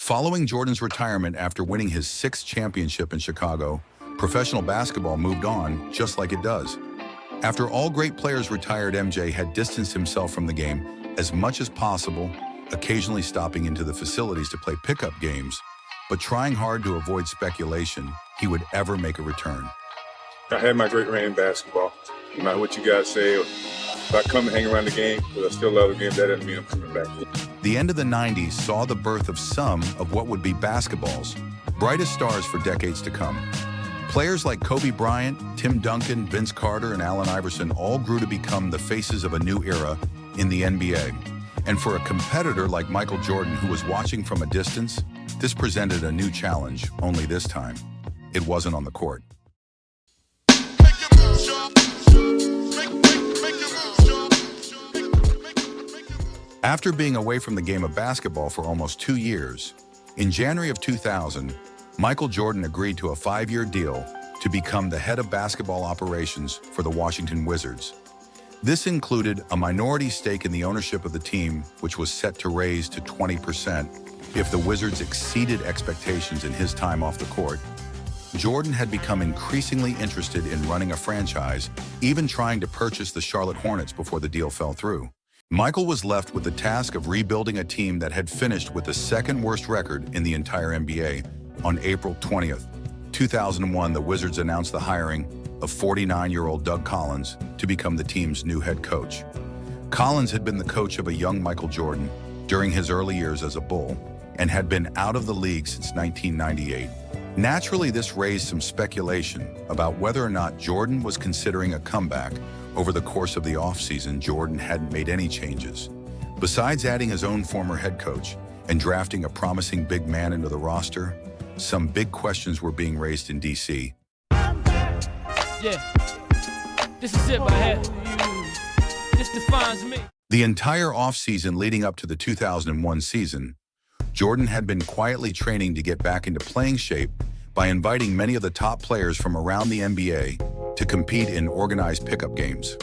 Following Jordan's retirement after winning his sixth championship in Chicago, professional basketball moved on just like it does. After all great players retired, MJ had distanced himself from the game as much as possible, occasionally stopping into the facilities to play pickup games, but trying hard to avoid speculation he would ever make a return. I had my great reign in basketball. No matter what you guys say, or if I come and hang around the game, because I still love the game, that doesn't mean I'm coming back. The end of the 90s saw the birth of some of what would be basketball's brightest stars for decades to come. Players like Kobe Bryant, Tim Duncan, Vince Carter, and Allen Iverson all grew to become the faces of a new era in the NBA. And for a competitor like Michael Jordan, who was watching from a distance, this presented a new challenge, only this time, it wasn't on the court. After being away from the game of basketball for almost 2 years, in January of 2000, Michael Jordan agreed to a 5-year deal to become the head of basketball operations for the Washington Wizards. This included a minority stake in the ownership of the team, which was set to raise to 20% if the Wizards exceeded expectations in his time off the court. Jordan had become increasingly interested in running a franchise, even trying to purchase the Charlotte Hornets before the deal fell through. Michael was left with the task of rebuilding a team that had finished with the second worst record in the entire NBA. On April 20th, 2001, the Wizards announced the hiring of 49-year-old Doug Collins to become the team's new head coach. Collins had been the coach of a young Michael Jordan during his early years as a Bull and had been out of the league since 1998. Naturally, this raised some speculation about whether or not Jordan was considering a comeback. Over the course of the offseason, Jordan hadn't made any changes. Besides adding his own former head coach and drafting a promising big man into the roster, some big questions were being raised in D.C. Yeah, this is it, my head. This defines me. The entire offseason leading up to the 2001 season, Jordan had been quietly training to get back into playing shape by inviting many of the top players from around the NBA to compete in organized pickup games.